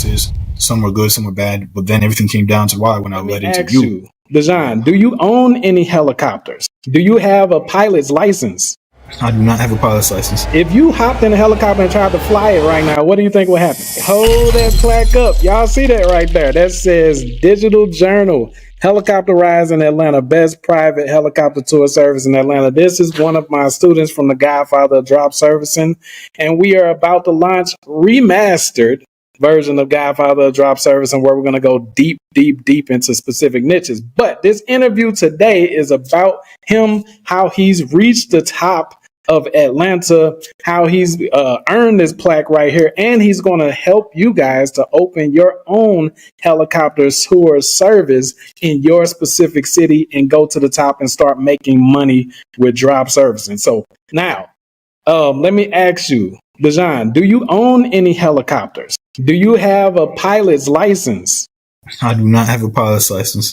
experiences. Some were good, some were bad, but then everything came down to why when I led into you. Dejan, do you own any helicopters? Do you have a pilot's license? I do not have a pilot's license. If you hopped in a helicopter and tried to fly it right now, what do you think would happen? Hold that plaque up. Y'all see that right there? That says Digital Journal, Helicopter Rides in Atlanta, best private helicopter tour service in Atlanta. This is one of my students from the Godfather of Drop Servicing, and we are about to launch remastered version of Godfather of Drop Servicing, where we're going to go deep into specific niches. But this interview today is about him, how he's reached the top of Atlanta, how he's earned this plaque right here, and he's going to help you guys to open your own helicopter tour service in your specific city and go to the top and start making money with drop servicing. So now, let me ask you, Dejan, do you own any helicopters? Do you have a pilot's license? I do not have a pilot's license.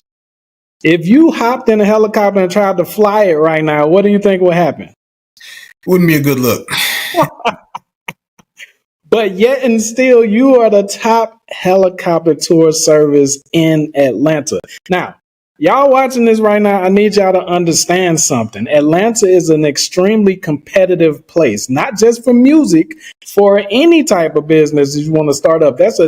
If you hopped in a helicopter and tried to fly it right now, what do you think would happen? Wouldn't be a good look. But yet and still, you are the top helicopter tour service in Atlanta. Now, y'all watching this right now, I need y'all to understand something. Atlanta is an extremely competitive place, not just for music, for any type of business you want to start up. That's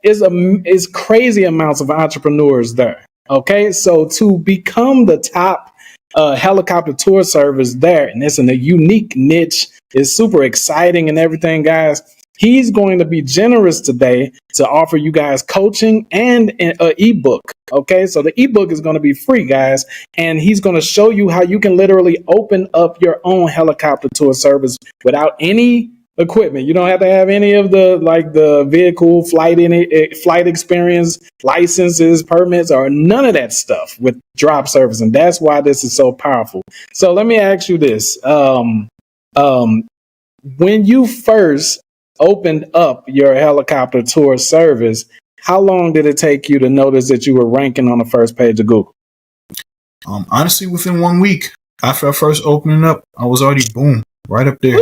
it's crazy amounts of entrepreneurs there. Okay, so to become the top helicopter tour service there, and it's in a unique niche, it's super exciting and everything, guys. He's going to be generous today to offer you guys coaching and an ebook. Okay, so the ebook is going to be free, guys, and he's going to show you how you can literally open up your own helicopter tour service without any equipment. You don't have to have any of the vehicle flight experience, licenses, permits, or none of that stuff with drop service, and that's why this is so powerful. So let me ask you this: when you first opened up your helicopter tour service, how long did it take you to notice that you were ranking on the first page of Google? Honestly, within 1 week after I first opening up, I was already right up there.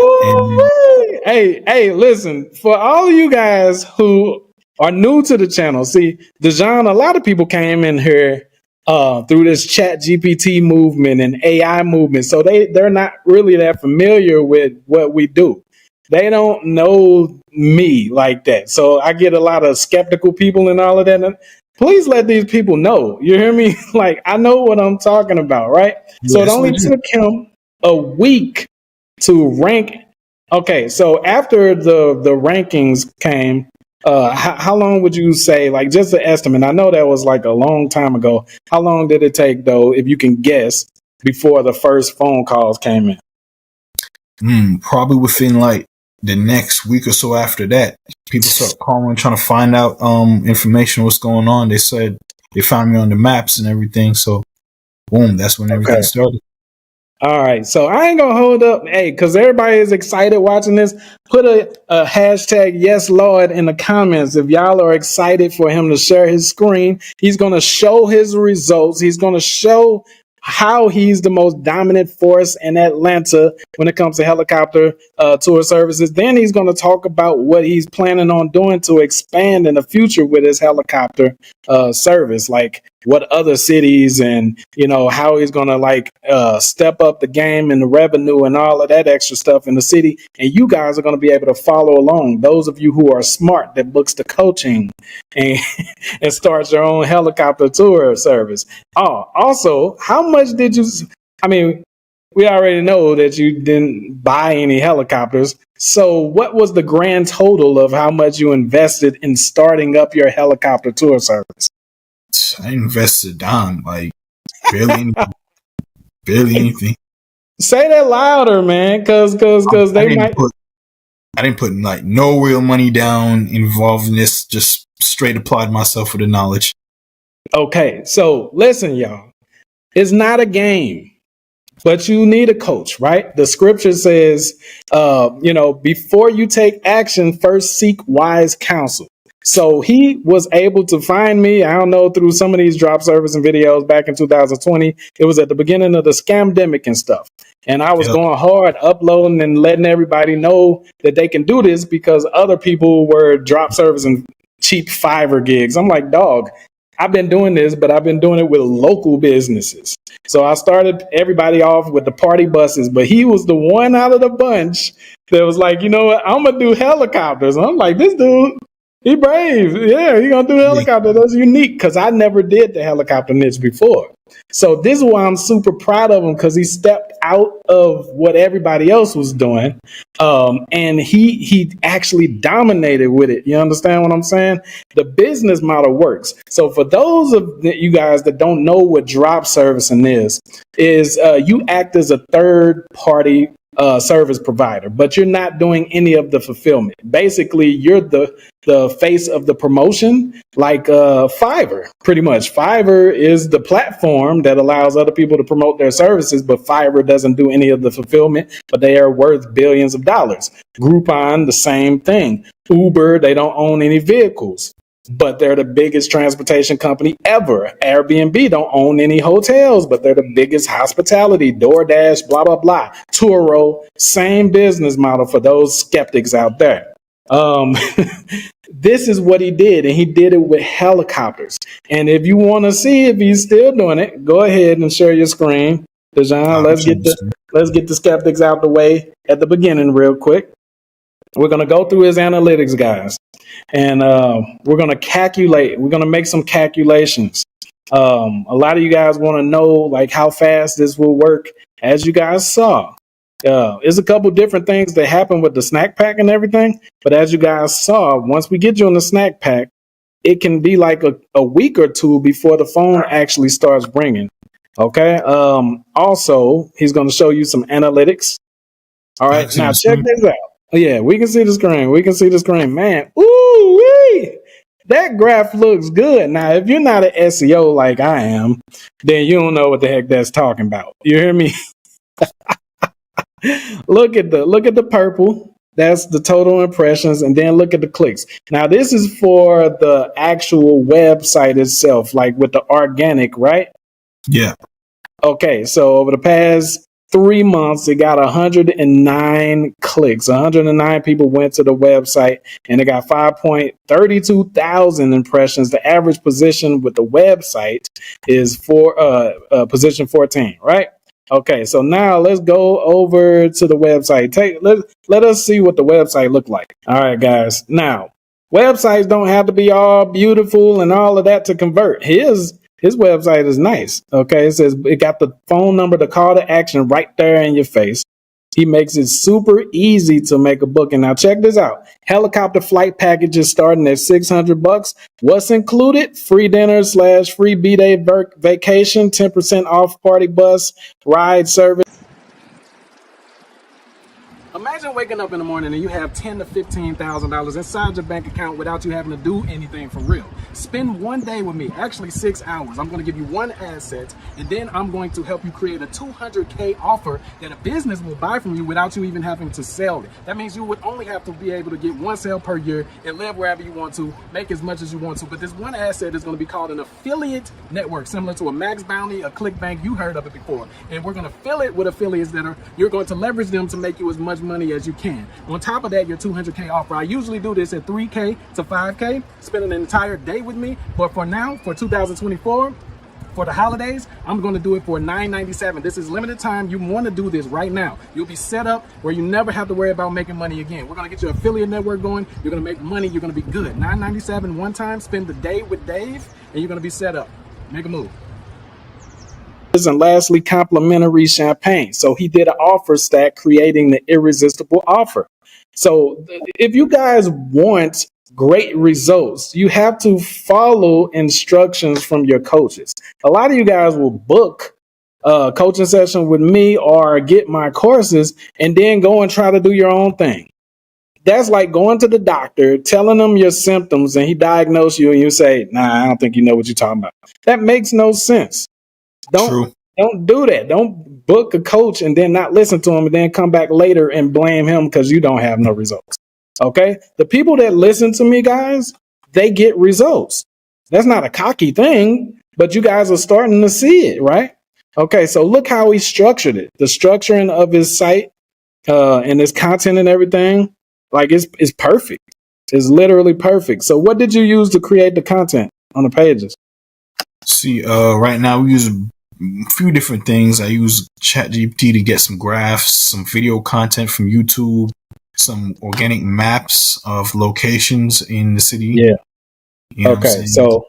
Hey, listen, for all of you guys who are new to the channel, see, Dejan, a lot of people came in here through this Chat GPT movement and AI movement, so they're not really that familiar with what we do. They don't know me like that. So I get a lot of skeptical people and all of that. And please let these people know. You hear me? Like, I know what I'm talking about, right? Yes, so it only took him a week to rank. Okay, so after the rankings came, how long would you say, like, just an estimate? I know that was like a long time ago. How long did it take, though, if you can guess, before the first phone calls came in? Probably within like the next week or so after that. People start calling, trying to find out information, what's going on. They said they found me on the maps and everything. So, boom, that's when everything started. All right, so I ain't gonna hold up, because everybody is excited watching this. Put a hashtag Yes Lord in the comments if y'all are excited for him to share his screen. He's gonna show his results. He's gonna show how he's the most dominant force in Atlanta when it comes to helicopter tour services. Then he's going to talk about what he's planning on doing to expand in the future with his helicopter service, like what other cities, and how he's going to step up the game and the revenue and all of that extra stuff in the city. And you guys are going to be able to follow along. Those of you who are smart, that books the coaching and starts your own helicopter tour service. Also, how much did you, we already know that you didn't buy any helicopters. So what was the grand total of how much you invested in starting up your helicopter tour service? I invested a dime, like barely anything. Barely anything. Say that louder, man, because they might. I didn't put like no real money down involved in this. Just straight applied myself for the knowledge. Okay, so listen, y'all. It's not a game, but you need a coach, right? The scripture says, before you take action, first seek wise counsel. So he was able to find me, I don't know, through some of these drop service and videos back in 2020. It was at the beginning of the scamdemic and stuff. And I was going hard, uploading and letting everybody know that they can do this because other people were drop servicing cheap Fiverr gigs. I'm like, dog, I've been doing this, but I've been doing it with local businesses. So I started everybody off with the party buses, but he was the one out of the bunch that was like, you know what, I'm gonna do helicopters. And I'm like, this dude, he brave. Yeah, he gonna do helicopter. That's unique because I never did the helicopter niche before. So this is why I'm super proud of him, because he stepped out of what everybody else was doing, and he actually dominated with it. You understand what I'm saying? The business model works. So for those of you guys that don't know what drop servicing is you act as a third party service provider, but you're not doing any of the fulfillment. Basically, you're the face of the promotion, like Fiverr. Pretty much, Fiverr is the platform that allows other people to promote their services, but Fiverr doesn't do any of the fulfillment, but they are worth billions of dollars. Groupon, the same thing. Uber, they don't own any vehicles, but they're the biggest transportation company ever. Airbnb don't own any hotels, but they're the biggest hospitality. DoorDash, blah, blah, blah. Turo, same business model for those skeptics out there. This is what he did, and he did it with helicopters. And if you want to see if he's still doing it, go ahead and share your screen. Dejan, let's get the skeptics out the way at the beginning real quick. We're going to go through his analytics, guys, and we're going to calculate. We're going to make some calculations. A lot of you guys want to know like how fast this will work. As you guys saw, there's a couple different things that happen with the snack pack and everything. But as you guys saw, once we get you on the snack pack, it can be like a week or two before the phone actually starts ringing. Okay. Also, he's going to show you some analytics. All right. Now check this out. Yeah, we can see the screen. We can see the screen. Man, ooh-wee! That graph looks good. Now, if you're not an SEO like I am, then you don't know what the heck that's talking about. You hear me? Look at the purple. That's the total impressions, and then look at the clicks. Now, this is for the actual website itself, like with the organic, right? Yeah. Okay, so over the past 3 months, it got 109 clicks. 109 people went to the website, and it got 5.32 thousand impressions. The average position with the website is position 14, right? Okay, so now let's go over to the website. Let us see what the website looked like. All right, guys. Now, websites don't have to be all beautiful and all of that to convert. His website is nice. Okay, it says it got the phone number, the call to action right there in your face. He makes it super easy to make a booking. Now check this out. Helicopter flight packages starting at $600. What's included? Free dinner / free B-day vacation, 10% off party bus, ride service. Imagine waking up in the morning and you have $10,000 to $15,000 inside your bank account without you having to do anything for real. Spend one day with me, actually 6 hours. I'm going to give you one asset, and then I'm going to help you create a $200K offer that a business will buy from you without you even having to sell it. That means you would only have to be able to get one sale per year and live wherever you want to, make as much as you want to. But this one asset is going to be called an affiliate network, similar to a Max Bounty, a ClickBank. You heard of it before. And we're going to fill it with affiliates you're going to leverage them to make you as much money as you can. On top of that, your $200K offer. I usually do this at $3K to $5K, spend an entire day with me. But for now, for 2024, for the holidays, I'm going to do it for $997. This is limited time. You want to do this right now. You'll be set up where you never have to worry about making money again. We're going to get your affiliate network going. You're going to make money. You're going to be good. $997 one time. Spend the day with Dave, and you're going to be set up. Make a move. And lastly, complimentary champagne. So he did an offer stack, creating the irresistible offer. So if you guys want great results, you have to follow instructions from your coaches. A lot of you guys will book a coaching session with me or get my courses and then go and try to do your own thing. That's like going to the doctor, telling them your symptoms, and he diagnoses you and you say, nah, I don't think you know what you're talking about. That makes no sense. Don't do that. Don't book a coach and then not listen to him and then come back later and blame him because you don't have no results. Okay? The people that listen to me, guys, they get results. That's not a cocky thing, but you guys are starting to see it, right? Okay, so look how he structured it. The structuring of his site and his content and everything, like it's perfect. It's literally perfect. So what did you use to create the content on the pages? See, right now we use a few different things. I use ChatGPT to get some graphs, some video content from YouTube, some organic maps of locations in the city. Yeah. You know what I'm Okay. saying? So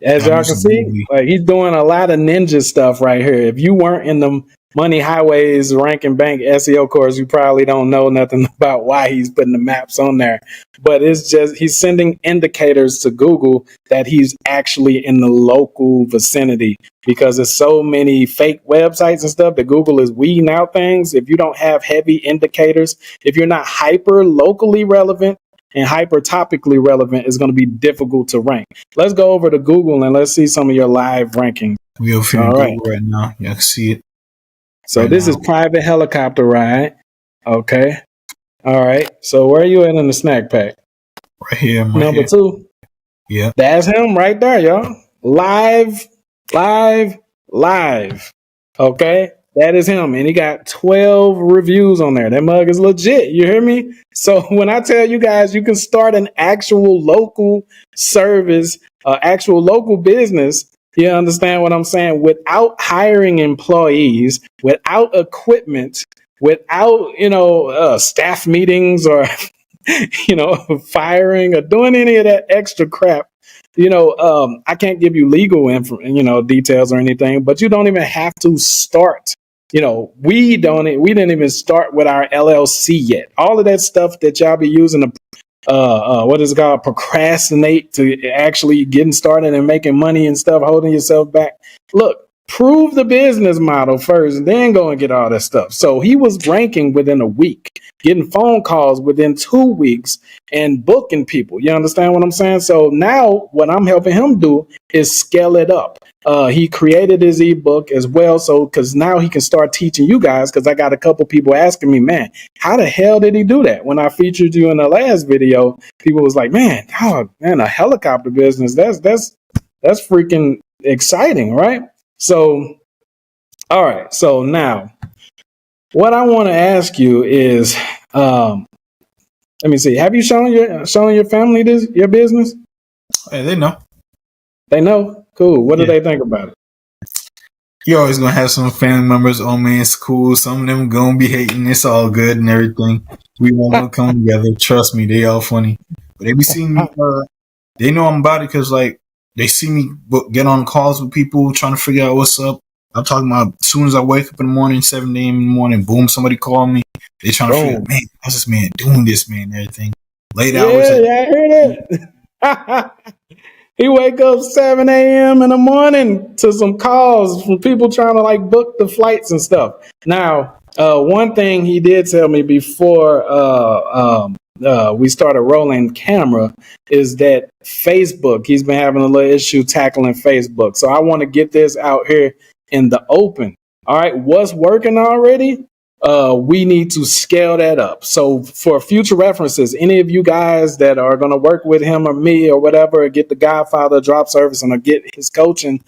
as I'm y'all can using see, Movie. like he's doing a lot of ninja stuff right here. If you weren't in the Money Highways Ranking Bank SEO course, you probably don't know nothing about why he's putting the maps on there. But it's just he's sending indicators to Google that he's actually in the local vicinity, because there's so many fake websites and stuff that Google is weeding out things. If you don't have heavy indicators, if you're not hyper locally relevant and hyper topically relevant, it's going to be difficult to rank. Let's go over to Google and let's see some of your live rankings. We are finna All right. Google right now. Y'all can see it. So right this now. is private helicopter ride. Okay. All right. So where are you at in the snack pack? Right here. Right Number here. 2. Yeah. That's him right there, y'all. Live. Okay. That is him. And he got 12 reviews on there. That mug is legit. You hear me? So when I tell you guys you can start an actual local service, actual local business, you understand what I'm saying? Without hiring employees, without equipment, without, staff meetings or, firing or doing any of that extra crap. I can't give you legal details or anything, but you don't even have to start. We didn't even start with our LLC yet. All of that stuff that y'all be using to what is it called, procrastinate to actually getting started and making money and stuff, holding yourself back. Look, prove the business model first and then go and get all that stuff. So he was ranking within a week, getting phone calls within 2 weeks and booking people. You understand what I'm saying? So now what I'm helping him do is scale it up. He created his ebook as well. So, cause now he can start teaching you guys. Cause I got a couple people asking me, man, how the hell did he do that? When I featured you in the last video, people was like, man, a helicopter business. That's freaking exciting. Right? So, all right. So now what I want to ask you is, let me see. Have you shown your family your business? Hey, they know. They know. Cool. What do they think about it? You're always gonna have some family members. Oh man, it's cool. Some of them gonna be hating. It's all good and everything. We won't come together. Trust me, they all funny. But they be seeing me. They know I'm about it because like they see me get on calls with people trying to figure out what's up. I'm talking about as soon as I wake up in the morning, 7 a.m. in the morning, boom, somebody call me. They trying to figure out, man, how's this man doing this, man, and everything. Late hours. Yeah, I heard that. He wake up 7 a.m. in the morning to some calls from people trying to like book the flights and stuff. Now, one thing he did tell me before we started rolling camera is that Facebook, he's been having a little issue tackling Facebook. So I want to get this out here in the open. All right, what's working already? We need to scale that up. So for future references, any of you guys that are going to work with him or me or whatever, get the Godfather drop service and get his coaching,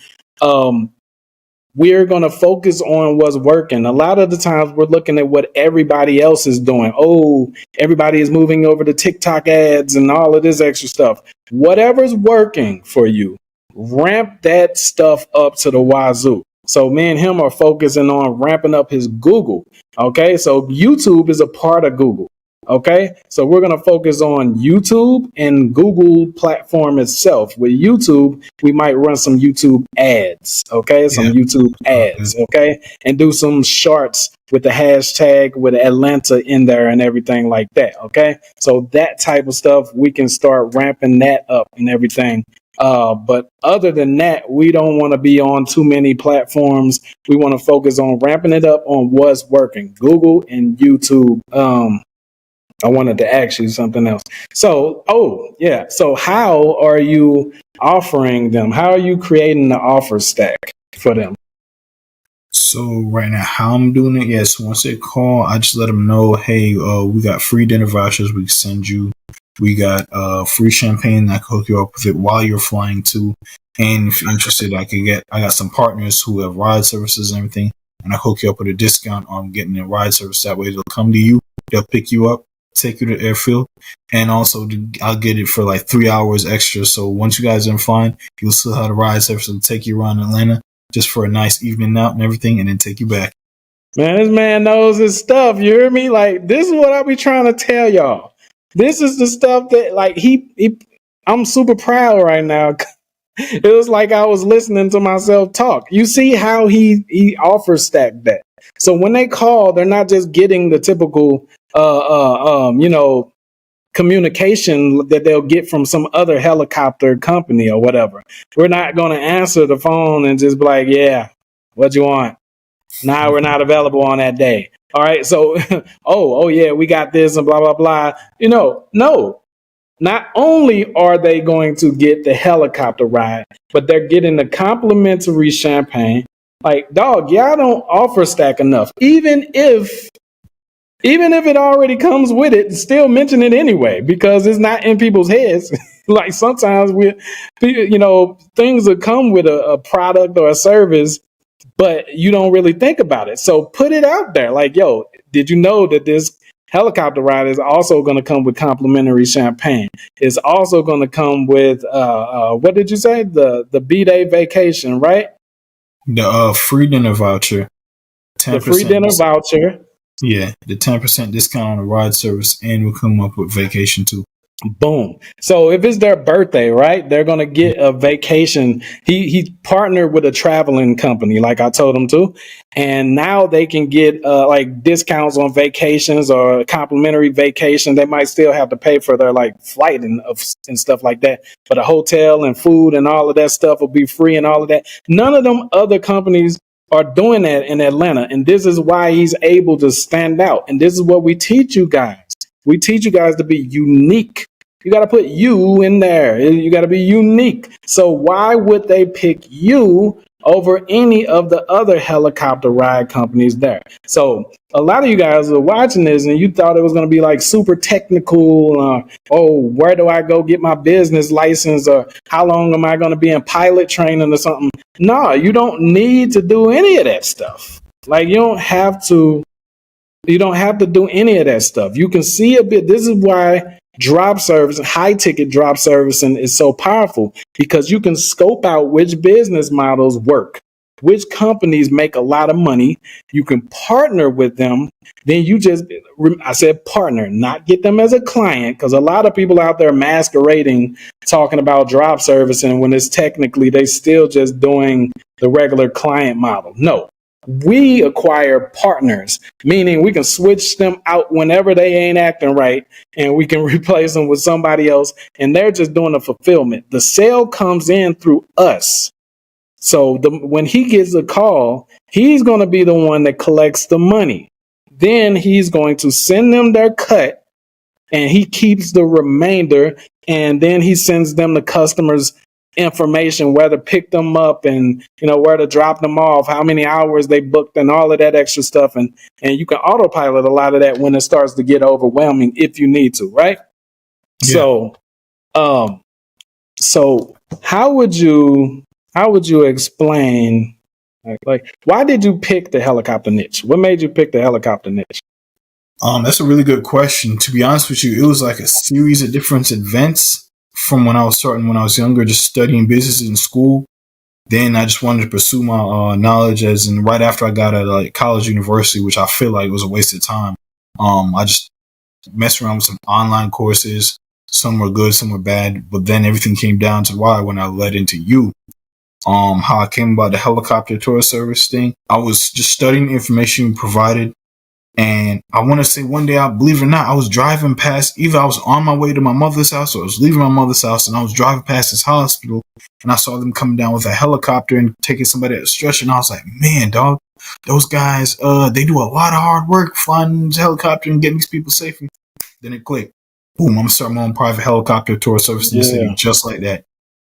we're going to focus on what's working. A lot of the times we're looking at what everybody else is doing. Oh, everybody is moving over to TikTok ads and all of this extra stuff. Whatever's working for you, ramp that stuff up to the wazoo. So me and him are focusing on ramping up his Google. Okay, so YouTube is a part of Google. Okay, so we're going to focus on YouTube and Google platform itself. With YouTube, we might run some YouTube ads. Okay, some YouTube ads. Okay, and do some shorts with the hashtag with Atlanta in there and everything like that. Okay, so that type of stuff, we can start ramping that up and everything. But other than that, we don't want to be on too many platforms. We want to focus on ramping it up on what's working, Google and YouTube. I wanted to ask you something else. So, So how are you offering them? How are you creating the offer stack for them? So right now, how I'm doing it, yes. Once they call, I just let them know, hey, we got free dinner vouchers we can send you. We got free champagne. I can hook you up with it while you're flying too. And if you're interested, I got some partners who have ride services and everything, and I hook you up with a discount on getting a ride service. That way, they'll come to you, they'll pick you up, take you to the airfield, and also I'll get it for like 3 hours extra. So once you guys are fine, you'll still have the ride service to take you around Atlanta just for a nice evening out and everything, and then take you back. Man, this man knows his stuff. You hear me? Like, this is what I be trying to tell y'all. This is the stuff that, like, I'm super proud right now. It was like I was listening to myself talk. You see how he offers stack that. So when they call, they're not just getting the typical, communication that they'll get from some other helicopter company or whatever. We're not going to answer the phone and just be like, yeah, what you want? Nah, we're not available on that day. All right. So, oh yeah, we got this and blah, blah, blah. No. Not only are they going to get the helicopter ride, but they're getting the complimentary champagne. Like, dog, y'all don't offer stack enough. Even if it already comes with it, still mention it anyway, because it's not in people's heads. Like, sometimes things that come with a product or a service, but you don't really think about it. So put it out there. Like, yo, did you know that this helicopter ride is also going to come with complimentary champagne? It's also going to come with what did you say? The B-Day vacation, right? The free dinner voucher. The free dinner voucher. Yeah, the 10% discount on the ride service, and we'll come up with vacation too. Boom. So if it's their birthday, right, they're going to get a vacation. He partnered with a traveling company, like I told him to. And now they can get like discounts on vacations or complimentary vacation. They might still have to pay for their like flight and stuff like that. But a hotel and food and all of that stuff will be free and all of that. None of them other companies are doing that in Atlanta. And this is why he's able to stand out. And this is what we teach you guys. We teach you guys to be unique. You got to put you in there. You got to be unique. So why would they pick you over any of the other helicopter ride companies there? So a lot of you guys are watching this and you thought it was going to be like super technical. Where do I go get my business license? Or how long am I going to be in pilot training or something? No, you don't need to do any of that stuff. Like, you don't have to do any of that stuff. You can see a bit. This is why drop service, high ticket drop servicing is so powerful, because you can scope out which business models work, which companies make a lot of money. You can partner with them. Then I said partner, not get them as a client, because a lot of people out there masquerading, talking about drop servicing when it's technically they still just doing the regular client model. No. We acquire partners, meaning we can switch them out whenever they ain't acting right, and we can replace them with somebody else, and they're just doing the fulfillment. The sale comes in through us. So when he gets a call, he's going to be the one that collects the money. Then he's going to send them their cut, and he keeps the remainder, and then he sends them the customers' information, where to pick them up and where to drop them off, how many hours they booked, and all of that extra stuff. And you can autopilot a lot of that when it starts to get overwhelming, if you need to, right? Yeah. So how would you explain, like why did you pick the helicopter niche? What made you pick the helicopter niche? That's a really good question. To be honest with you, it was like a series of different events from when I was younger, just studying business in school. Then I just wanted to pursue my knowledge, as in right after I got out of like college, university, which I feel like was a waste of time. I just messed around with some online courses. Some were good, some were bad. But then everything came down to why when I led into you. How I came about the helicopter tour service thing. I was just studying the information you provided. And I want to say one day, believe it or not, I was driving past, either I was on my way to my mother's house or I was leaving my mother's house, and I was driving past this hospital, and I saw them coming down with a helicopter and taking somebody at a stretcher. And I was like, man, dog, those guys, they do a lot of hard work flying this helicopter and getting these people safe. Then it clicked. Boom, I'm going to start my own private helicopter tour service in the city, just like that.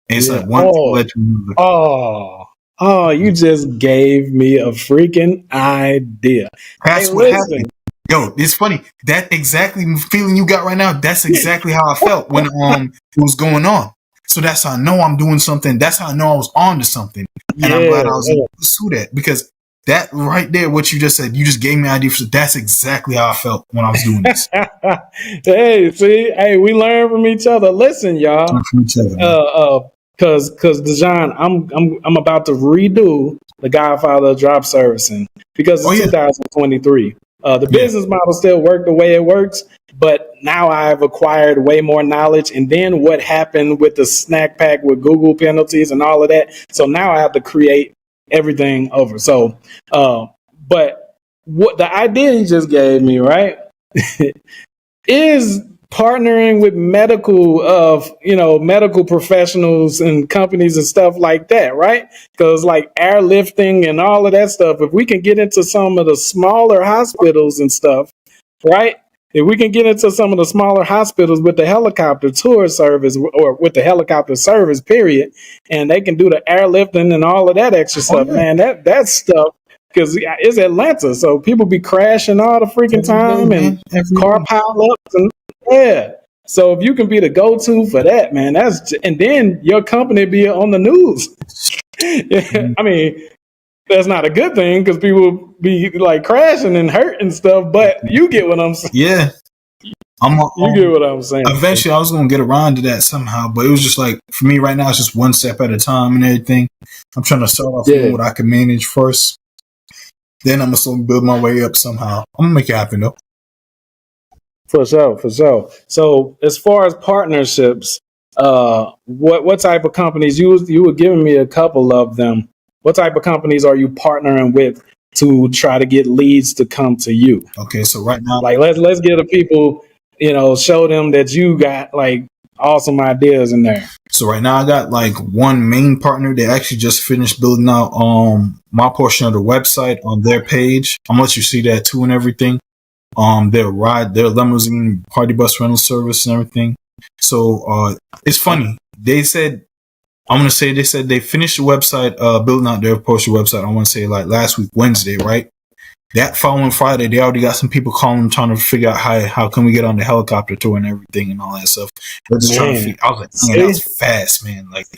And it's like one thing led to another. Oh, you just gave me a freaking idea. That's what happened. Yo, it's funny. That exactly feeling you got right now, that's exactly how I felt when it was going on. So that's how I know I'm doing something. That's how I know I was on to something. And I'm glad I was able to pursue that, because that right there, what you just said, you just gave me an idea. That's exactly how I felt when I was doing this. Hey, see, hey, we learn from each other. Listen, y'all. Cause Dejan, I'm about to redo the Godfather of Drop Servicing because it's 2023. The business model still worked the way it works, but now I've acquired way more knowledge. And then what happened with the snack pack with Google penalties and all of that? So now I have to create everything over. So, but what the idea he just gave me, right, is partnering with medical professionals and companies and stuff like that, right? Because like airlifting and all of that stuff, if we can get into some of the smaller hospitals and stuff, right? If we can get into some of the smaller hospitals with the helicopter tour service or with the helicopter service, period, and they can do the airlifting and all of that extra stuff, man, that stuff, because it's Atlanta, so people be crashing all the freaking time and car pileups and so if you can be the go-to for that, man, and then your company be on the news. I mean, that's not a good thing because people be like crashing and hurt and stuff, but you get what I'm saying. Yeah. You get what I'm saying. Eventually I was going to get around to that somehow, but it was just like, for me right now, it's just one step at a time and everything. I'm trying to start off with what I can manage first. Then I'm going to slowly build my way up somehow. I'm going to make it happen though. For sure. So as far as partnerships, what type of companies you were giving me a couple of them. What type of companies are you partnering with to try to get leads to come to you? Okay, so right now, like let's get the people, show them that you got like awesome ideas in there. So right now I got like one main partner. They actually just finished building out my portion of the website on their page. I'm gonna let you see that too and everything. Their limousine party bus rental service and everything. So it's funny. They said they finished the website, building out their portion website. I want to say like last week, Wednesday, right? That following Friday, they already got some people calling, trying to figure out how can we get on the helicopter tour and everything and all that stuff. They're just trying to figure. I was like, man, that was fast, man. Like,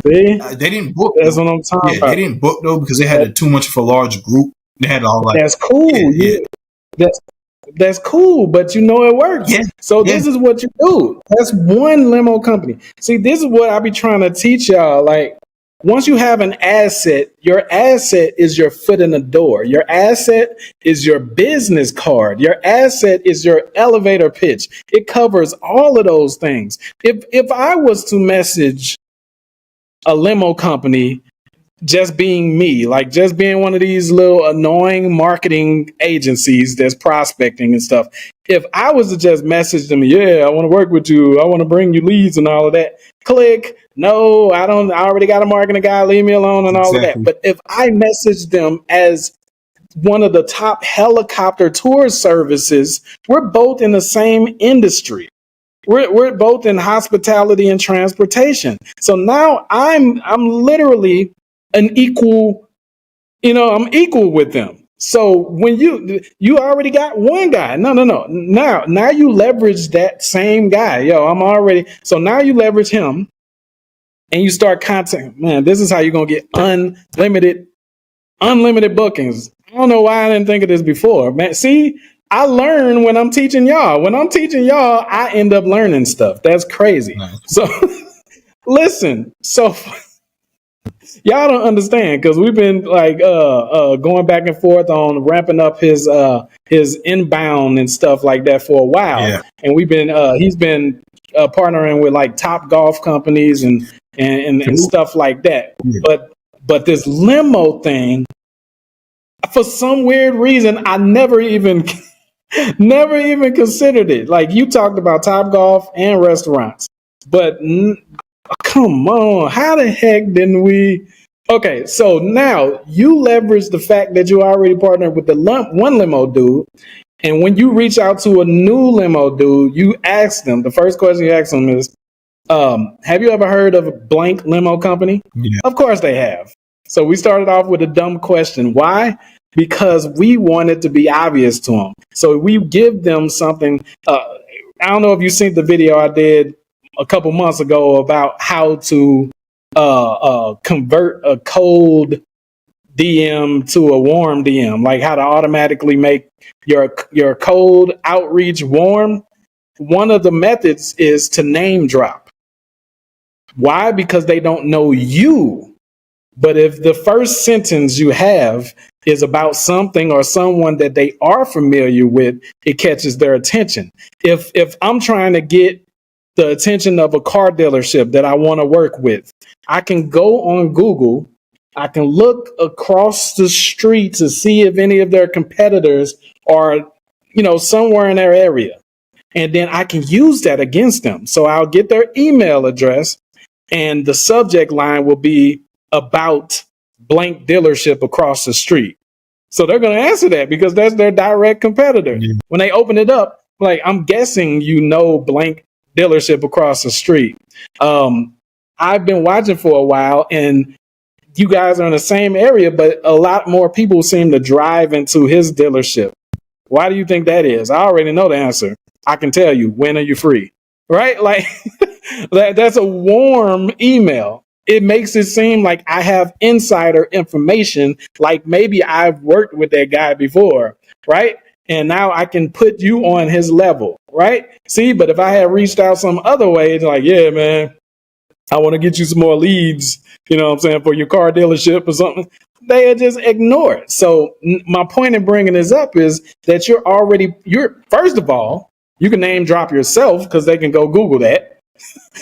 they didn't book. That's what I'm talking about. They didn't book though because they had too much of a large group. They had all like. That's cool. That's cool, but it works. Yeah. So this is what you do. That's one limo company. See, this is what I be trying to teach y'all. Like, once you have an asset, your asset is your foot in the door. Your asset is your business card. Your asset is your elevator pitch. It covers all of those things. If I was to message a limo company just being me, like just being one of these little annoying marketing agencies that's prospecting and stuff. If I was to just message them, I want to work with you, I want to bring you leads and all of that, click, no, I already got a marketing guy, leave me alone and all of that. But if I message them as one of the top helicopter tour services, we're both in the same industry. We're both in hospitality and transportation. So now I'm literally an equal, I'm equal with them. So when you already got one guy, no. Now you leverage that same guy. So now you leverage him and you start contacting, man, this is how you're going to get unlimited bookings. I don't know why I didn't think of this before, man. See, I learn when I'm teaching y'all. When I'm teaching y'all, I end up learning stuff. That's crazy. Nice. So listen, y'all don't understand because we've been like going back and forth on ramping up his inbound and stuff like that for a while, and we've been he's been partnering with like top golf companies and stuff like that. But this limo thing, for some weird reason, I never even considered it. Like you talked about top golf and restaurants, but. Come on, how the heck didn't we? Okay, so now you leverage the fact that you already partnered with the one limo dude, and when you reach out to a new limo dude, you ask them, the first question you ask them is, have you ever heard of a blank limo company? Yeah. Of course they have. So we started off with a dumb question. Why? Because we want it to be obvious to them. So we give them something. I don't know if you've seen the video I did a couple months ago about how to convert a cold DM to a warm DM, like how to automatically make your cold outreach warm. One of the methods is to name drop. Why? Because they don't know you. But if the first sentence you have is about something or someone that they are familiar with, it catches their attention. If I'm trying to get the attention of a car dealership that I want to work with, I can go on Google, I can look across the street to see if any of their competitors are, somewhere in their area. And then I can use that against them. So I'll get their email address and the subject line will be about blank dealership across the street. So they're going to answer that because that's their direct competitor. Yeah. When they open it up, like, I'm guessing blank dealership across the street. I've been watching for a while and you guys are in the same area, but a lot more people seem to drive into his dealership. Why do you think that is? I already know the answer. I can tell you, when are you free? Right? Like, that's a warm email. It makes it seem like I have insider information, like maybe I've worked with that guy before, right? And now I can put you on his level, right? See, but if I had reached out some other way, it's like, yeah, man, I want to get you some more leads, for your car dealership or something, they just ignore it. So my point in bringing this up is that you're first of all, you can name drop yourself because they can go Google that.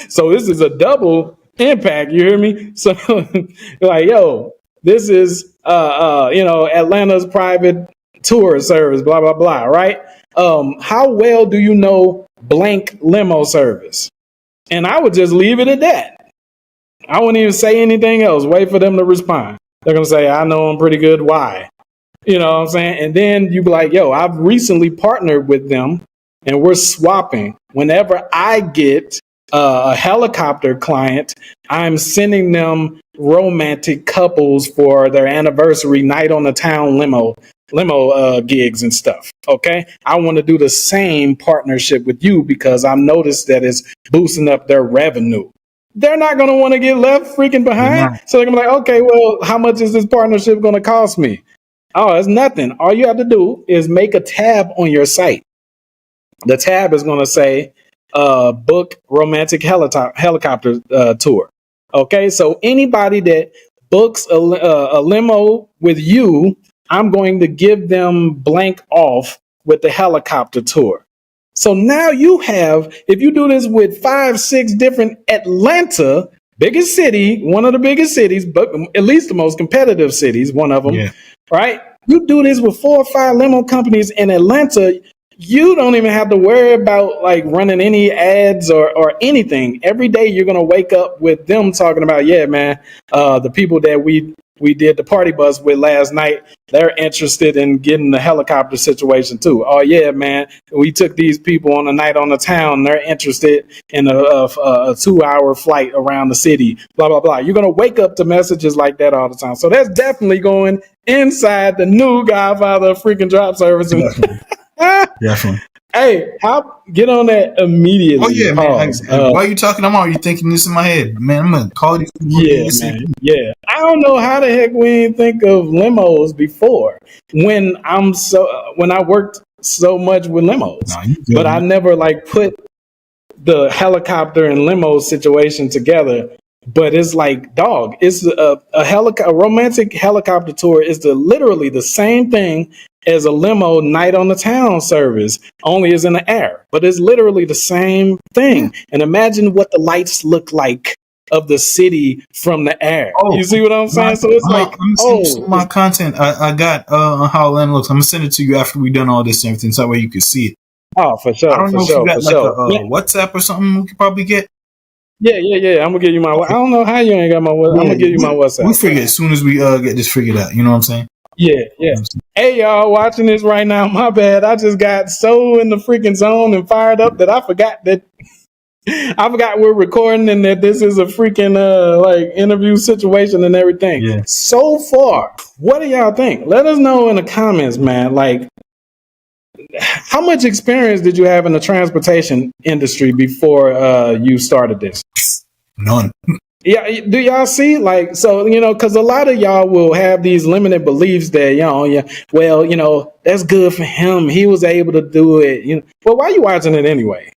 So this is a double impact. You hear me? So like, yo, this is, Atlanta's private tour service, blah, blah, blah. Right. How well do you know blank limo service? And I would just leave it at that. I wouldn't even say anything else. Wait for them to respond. They're going to say, I know them pretty good. Why? You know what I'm saying? And then you be like, yo, I've recently partnered with them and we're swapping. Whenever I get a helicopter client, I'm sending them romantic couples for their anniversary night on the town limo gigs and stuff. Okay. I want to do the same partnership with you because I've noticed that it's boosting up their revenue. They're not going to want to get left freaking behind. So they're going to be like, okay, well, how much is this partnership going to cost me? Oh, it's nothing. All you have to do is make a tab on your site. The tab is going to say, book romantic helicopter tour. Okay, so anybody that books a limo with you, I'm going to give them blank off with the helicopter tour. So now you have, if you do this with 5-6 different Atlanta, biggest city, one of the biggest cities, but at least the most competitive cities, one of them, right? You do this with 4 or 5 limo companies in Atlanta, you don't even have to worry about like running any ads or anything. Every day you're going to wake up with them talking about, yeah, man, the people that we did the party bus with last night, they're interested in getting the helicopter situation too. Oh yeah, man, we took these people on a night on the town. They're interested in a 2-hour flight around the city, blah, blah, blah. You're going to wake up to messages like that all the time. So that's definitely going inside the new Godfather freaking drop service. Definitely. Hey, get on that immediately. Oh yeah, man. Why are you talking? I'm already thinking this in my head, man. I'm gonna call these people. Yeah, man. Yeah. I don't know how the heck we didn't think of limos before. When I worked so much with limos, but I never like put the helicopter and limo situation together. But it's like, dog, it's a romantic helicopter tour is literally the same thing as a limo night on the town service, only is in the air. But it's literally the same thing. And imagine what the lights look like of the city from the air. You see what I'm saying? So it's my content. I got how Atlanta looks. I'm gonna send it to you after we done all this and everything, so that way you can see it. Oh, for sure. I don't know if you got like a WhatsApp or something we could probably get. Yeah. I'm gonna give you my. I don't know how you ain't got my. I'm gonna give you my WhatsApp. We'll figure it as soon as we get this figured out. You know what I'm saying? Yeah. Hey, y'all watching this right now. My bad. I just got so in the freaking zone and fired up that I forgot we're recording and that this is a freaking like interview situation and everything. Yeah. So far, what do y'all think? Let us know in the comments, man. Like, how much experience did you have in the transportation industry before you started this? None. Yeah, do y'all see? Like, so, because a lot of y'all will have these limited beliefs that, yeah, well, that's good for him. He was able to do it. Well, why are you watching it anyway?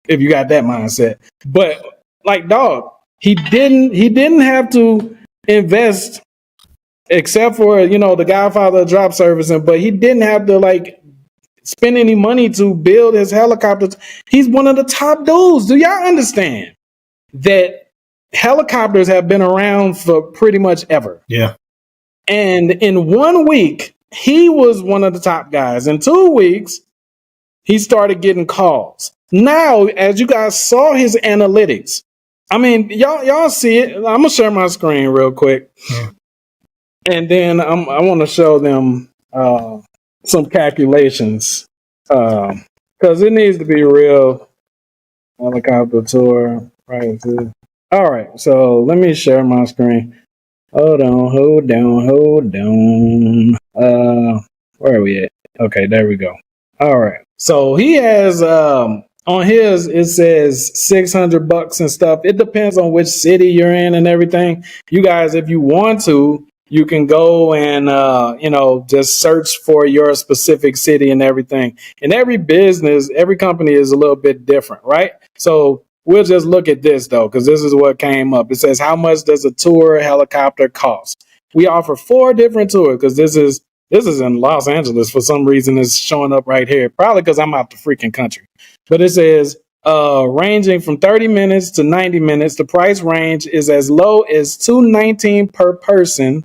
If you got that mindset. But like, dog, he didn't have to invest except for, the Godfather of drop servicing, but he didn't have to like spend any money to build his helicopters. He's one of the top dudes. Do y'all understand that helicopters have been around for pretty much ever? Yeah. And in 1 week, he was one of the top guys. In 2 weeks, he started getting calls. Now, as you guys saw his analytics, I mean, y'all see it. I'm gonna share my screen real quick, and then I want to show them some calculations because it needs to be real. Helicopter tour, right? All right, so let me share my screen. Hold on. Where are we at? Okay, there we go. All right. So he has on his, it says $600 and stuff. It depends on which city you're in and everything. You guys, if you want to, you can go and just search for your specific city and everything. And every business, every company is a little bit different, right? So we'll just look at this though, because this is what came up. It says, how much does a tour helicopter cost? We offer 4 different tours because this is in Los Angeles. For some reason, it's showing up right here. Probably because I'm out the freaking country. But it says ranging from 30 minutes to 90 minutes. The price range is as low as $219 per person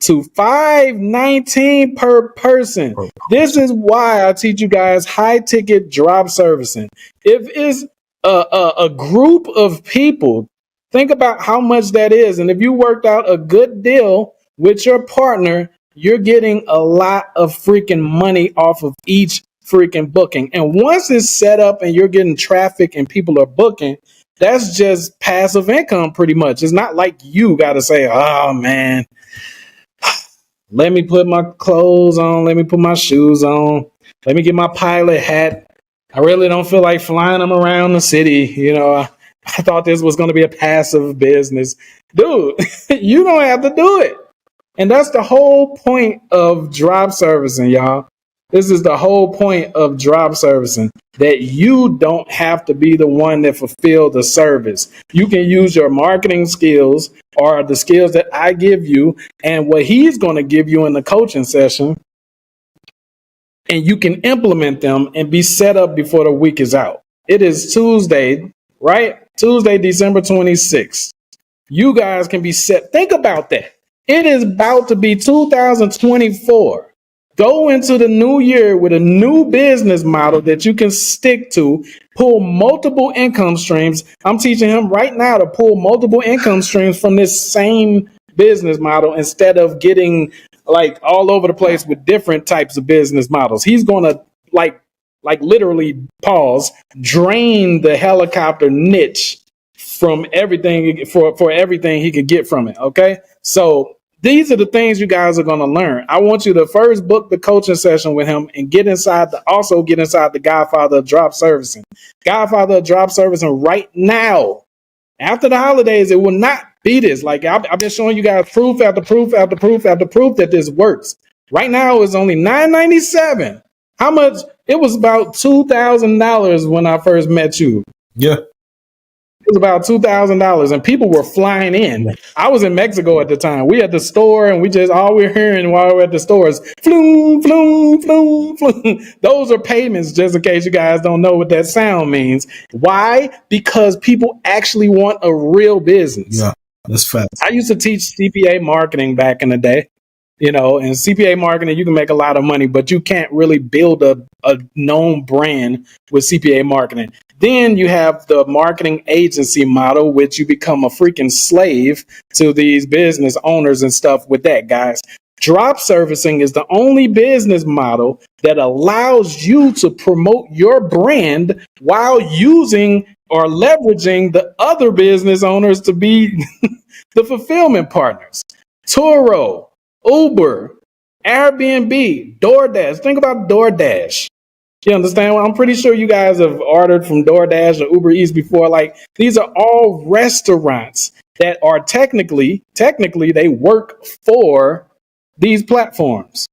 to $519 per person. This is why I teach you guys high ticket drop servicing. If it's a group of people, think about how much that is. And if you worked out a good deal with your partner, you're getting a lot of freaking money off of each freaking booking. And once it's set up and you're getting traffic and people are booking, that's just passive income pretty much. It's not like you got to say, oh man, let me put my clothes on. Let me put my shoes on. Let me get my pilot hat. I really don't feel like flying them around the city. I thought this was going to be a passive business. Dude, you don't have to do it. And that's the whole point of drop servicing, y'all. This is the whole point of drop servicing, that you don't have to be the one that fulfill the service. You can use your marketing skills or the skills that I give you and what he's going to give you in the coaching session, and you can implement them and be set up before the week is out. It is Tuesday, right? Tuesday, December 26th. You guys can be set. Think about that. It is about to be 2024. Go into the new year with a new business model that you can stick to, pull multiple income streams. I'm teaching him right now to pull multiple income streams from this same business model instead of getting like all over the place with different types of business models. He's going to like literally drain the helicopter niche from everything for everything he could get from it. Okay. So these are the things you guys are going to learn. I want you to first book the coaching session with him and get inside the Godfather of Drop Servicing. Godfather of Drop Servicing right now. After the holidays, it will not be this. Like I've been showing you guys proof after proof after proof after proof that this works. Right now, it's only $997. How much? It was about $2,000 when I first met you. Yeah. It was about $2,000 and people were flying in. I was in Mexico at the time. We at the store and all we're hearing while we're at the store is floom, floom, floom, floom. Those are payments, just in case you guys don't know what that sound means. Why? Because people actually want a real business. Yeah, that's fact. I used to teach CPA marketing back in the day. And CPA marketing, you can make a lot of money, but you can't really build a known brand with CPA marketing. Then you have the marketing agency model, which you become a freaking slave to these business owners and stuff with that, guys. Drop servicing is the only business model that allows you to promote your brand while using or leveraging the other business owners to be the fulfillment partners. Turo, Uber, Airbnb, DoorDash. Think about DoorDash. You understand? Well, I'm pretty sure you guys have ordered from DoorDash or Uber Eats before. Like, these are all restaurants that are technically, they work for these platforms.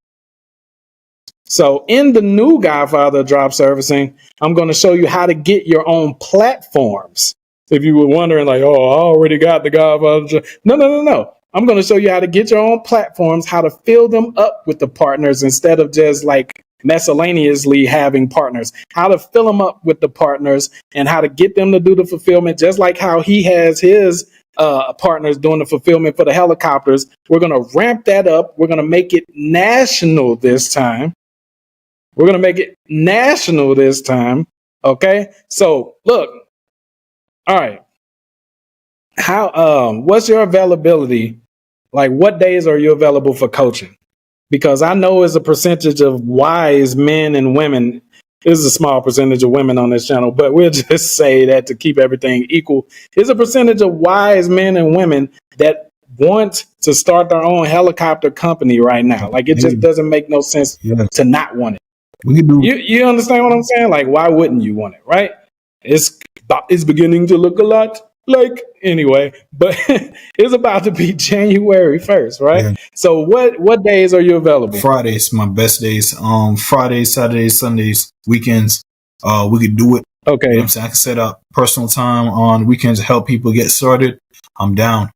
So in the new Godfather Drop Servicing, I'm going to show you how to get your own platforms. If you were wondering, like, oh, I already got the Godfather. No. I'm going to show you how to get your own platforms, how to fill them up with the partners instead of just like miscellaneously having partners, how to fill them up with the partners and how to get them to do the fulfillment, just like how he has his partners doing the fulfillment for the helicopters. We're going to ramp that up. We're going to make it national this time. Okay. So look, all right. How, what's your availability? Like, what days are you available for coaching? Because I know it's a percentage of wise men and women. There's a small percentage of women on this channel, but we'll just say that to keep everything equal. There's a percentage of wise men and women that want to start their own helicopter company right now. Like, it just doesn't make no sense to not want it. We can do. You understand what I'm saying? Like, why wouldn't you want it, right? It's beginning to look a lot like, anyway, but it's about to be January 1st, right? Yeah. So what days are you available? Fridays, my best days. Fridays, Saturdays, Sundays, weekends. We could do it. Okay. You know what I'm saying? I can set up personal time on weekends to help people get started. I'm down.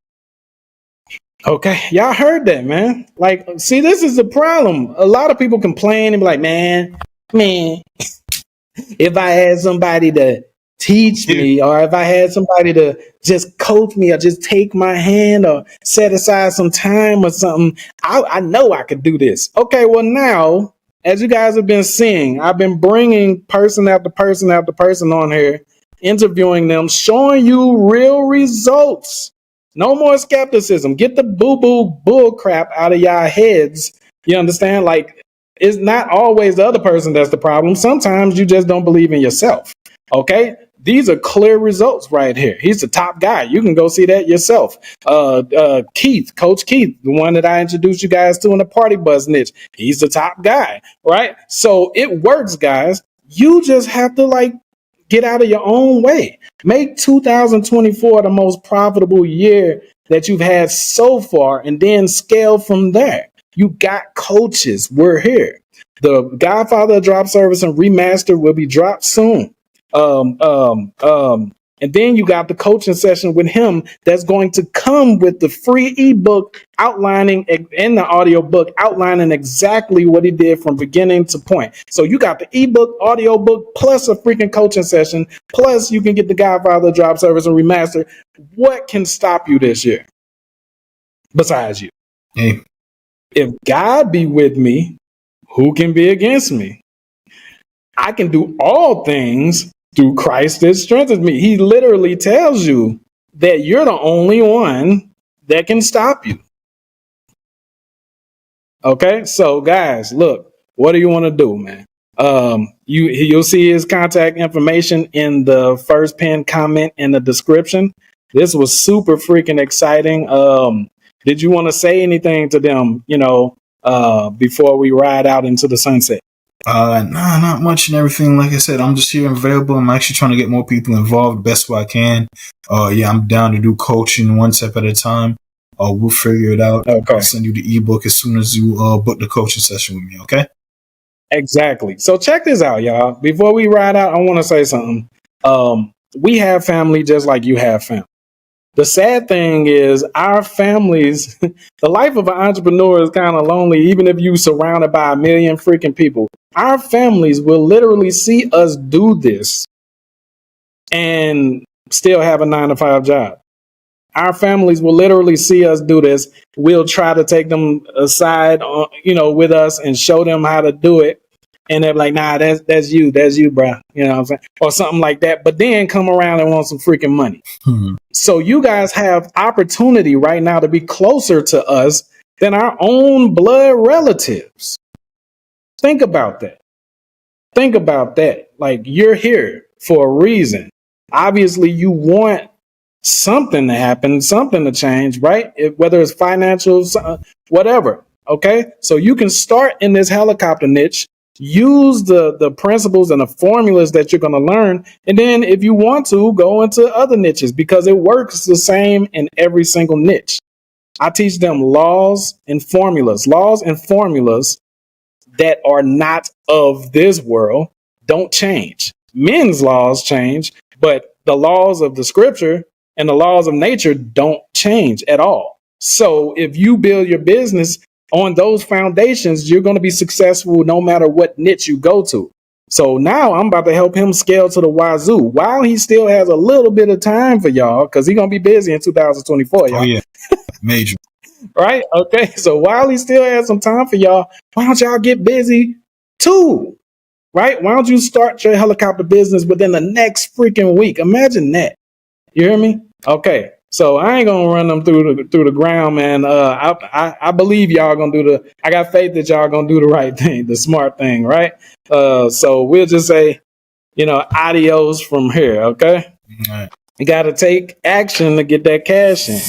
Okay, y'all heard that, man. Like, see, this is the problem. A lot of people complain and be like, man, if I had somebody to teach me, or if I had somebody to just coach me, or just take my hand, or set aside some time or something, I know I could do this. Okay, well now, as you guys have been seeing, I've been bringing person after person after person on here, interviewing them, showing you real results. No more skepticism. Get the boo-boo bull crap out of y'all heads. You understand? Like, it's not always the other person that's the problem. Sometimes you just don't believe in yourself. Okay? These are clear results right here. He's the top guy. You can go see that yourself. Keith, Coach Keith, the one that I introduced you guys to in the party bus niche. He's the top guy, right? So it works, guys. You just have to, like, get out of your own way. Make 2024 the most profitable year that you've had so far, and then scale from there. You got coaches. We're here. The Godfather Drop Servicing Remastered will be dropped soon. And then you got the coaching session with him that's going to come with the free ebook outlining, and the audio book outlining exactly what he did from beginning to point. So you got the ebook, audio book, plus a freaking coaching session, plus you can get the Godfather Drop Servicing Remastered. What can stop you this year besides you? Hey. If God be with me, who can be against me? I can do all things through Christ that strengthens me. He literally tells you that you're the only one that can stop you. Okay, so guys, look, what do you want to do, man? You'll see his contact information in the first pinned comment in the description. This was super freaking exciting. Did you want to say anything to them, before we ride out into the sunset? Nah, not much and everything. Like I said, I'm just here available. I'm actually trying to get more people involved the best way I can. I'm down to do coaching one step at a time. We'll figure it out. Okay. I'll send you the ebook as soon as you book the coaching session with me, okay? Exactly. So check this out, y'all. Before we ride out, I want to say something. We have family just like you have family. The sad thing is our families, the life of an entrepreneur is kind of lonely, even if you're surrounded by a million freaking people. Our families will literally see us do this and still have a 9-to-5 job. Our families will literally see us do this. We'll try to take them aside, with us and show them how to do it. And they're like, nah, that's you, bro. You know what I'm saying? Or something like that. But then come around and want some freaking money. So you guys have opportunity right now to be closer to us than our own blood relatives. Think about that. Like, you're here for a reason. Obviously, you want something to happen, something to change, right? Whether it's financial, whatever. Okay. So you can start in this helicopter niche. use the principles and the formulas that you're going to learn. And then if you want to, go into other niches because it works the same in every single niche. I teach them laws and formulas that are not of this world don't change. Men's laws change, but the laws of the scripture and the laws of nature don't change at all. So if you build your business on those foundations, you're going to be successful no matter what niche you go to. So now I'm about to help him scale to the wazoo while he still has a little bit of time for y'all because he's going to be busy in 2024. Y'all. Oh yeah, major. Right? Okay. So while he still has some time for y'all, why don't y'all get busy too? Right? Why don't you start your helicopter business within the next freaking week? Imagine that. You hear me? Okay. So I ain't gonna run them through the ground, man. I believe y'all gonna I got faith that y'all gonna do the right thing, the smart thing, right? So we'll just say, adios from here, okay? All right. You gotta take action to get that cash in.